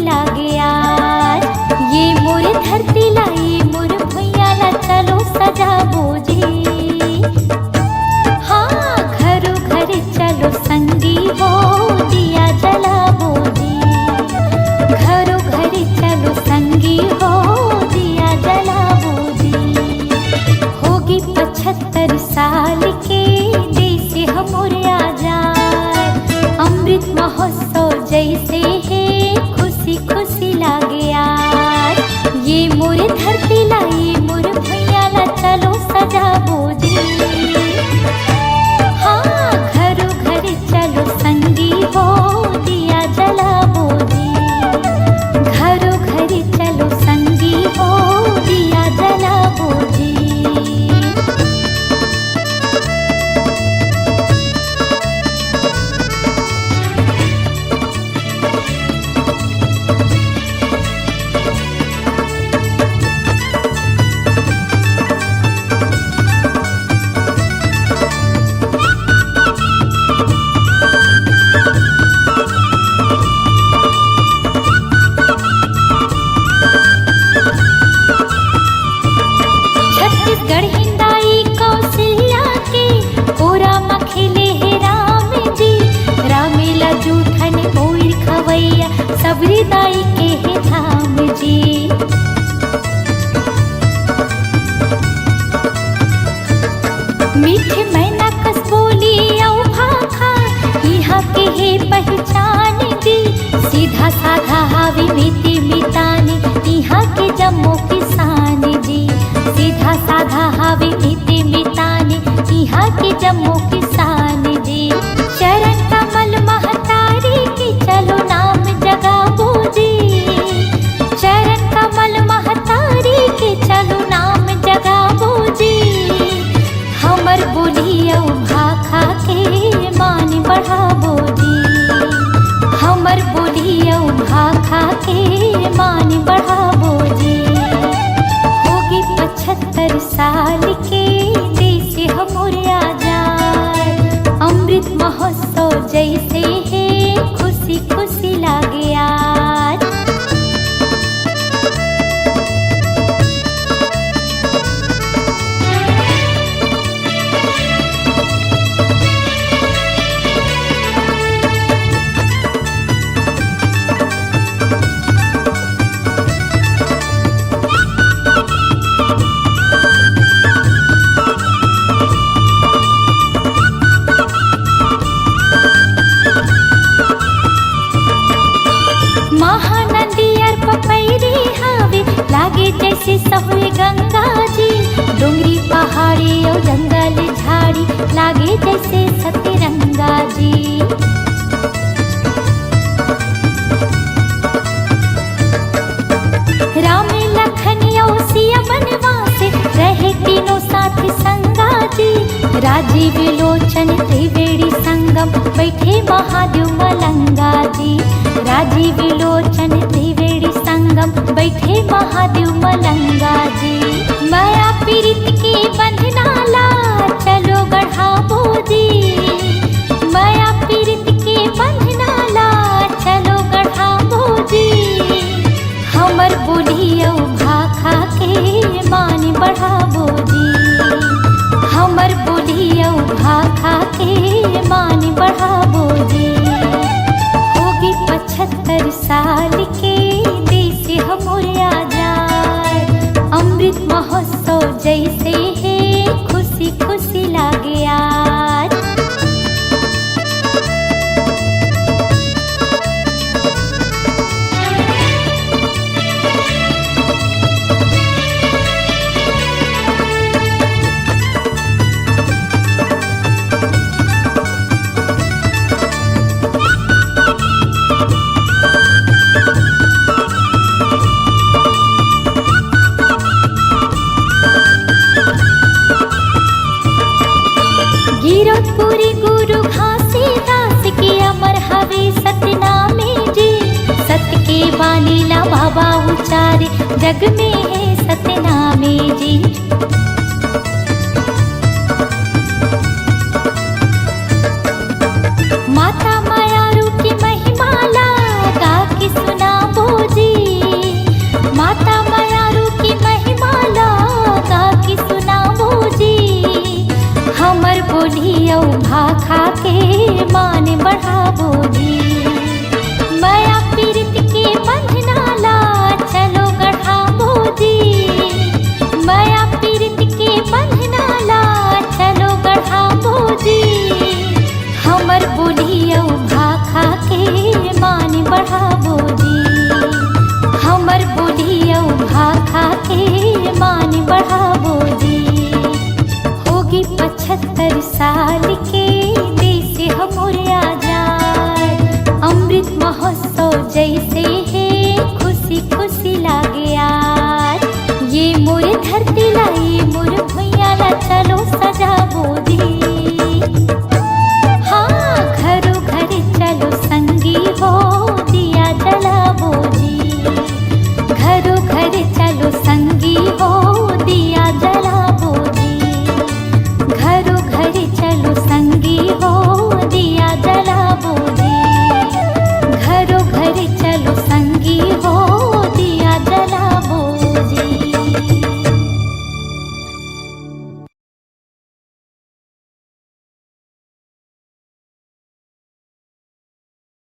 लागे यार। ये मोर धरती ला ये मोर भैया ला चलो सजाबो जी। हाँ घरो घर चलो संगी हो दिया जलाबो जी। घरो घर चलो संगी हो दिया जलाबो जी। होगी 75 साल के देश हमोर आजाद। अमृत महोत्सव जैसे है खुशी खुशी लागे यार। ये मोर धरती ला ये मोर भैया ला चलो सजाबो जी। हाँ घरो घर चलो संगी हो दिया जलाबो जी। घरो घर चलो संगी हो दिया जलाबो जी। छत्तीसगढ़ हिंदाई कौशल्या के कोरा मखेले है राम जी। रामेला जूठन मोर खवैया सबरी दाई के है धाम जी। मीठे मैना कस बोली औ भाखा यहाँ के है पहचान जी। सीधा साधा हावी मीठी मितानी यहाँ के जम्मू किसान जी। सीधा साधा हावी मीठी मितानी यहाँ के जम्मू किसान जी। चरण कमल महतारी की चलो नाम जगाबो जी। चरण कमल महतारी के चलो नाम जगाबो जी। हमर बोलियो भाखा के मान बढ़ाबो जी। हमर बोलियो भाखा के मान बढ़ाबो जी। होगी 75 साल के देश हमोर आजाद। अमृत महोत्सव जैसे है खुशी खुशी लागे यार। महानंदियर पपैरी हावे लागे जैसे सहुए गंगा जी। डोंगरी पहाड़ी और जंगल झाड़ी लागे जैसे सतरंगा जी। राम लखन सिया बनवास रहे तीनों साथ संगा जी। राजीव लोचन त्रिवेणी संगम बैठे महादेव मलंगा जी। राजीव लोचन त्रिवेणी संगम बैठे महादेव मलंगा जी। माया पीरित के बंधना ला चलो गढ़ाबो जी। माया पीरित के बंधना ला चलो गढ़ाबो जी। हमर बोलियो भाखा के मान बढ़ाबो जी। हमर बोलियो भाखा के मान बढ़ाबो जी। होगी 75 साल के देश हमोर आजाद। अमृत महोत्सव जैसे है खुशी खुशी लागे यार। गिरपुरी गुरु घासीदास के अमर हवे सतनामे जी। सत्य के बानी ला बाबा उचारे जग में है सतनामे जी। माता माया रू की महिमा ला गा के सुनाबो जैसे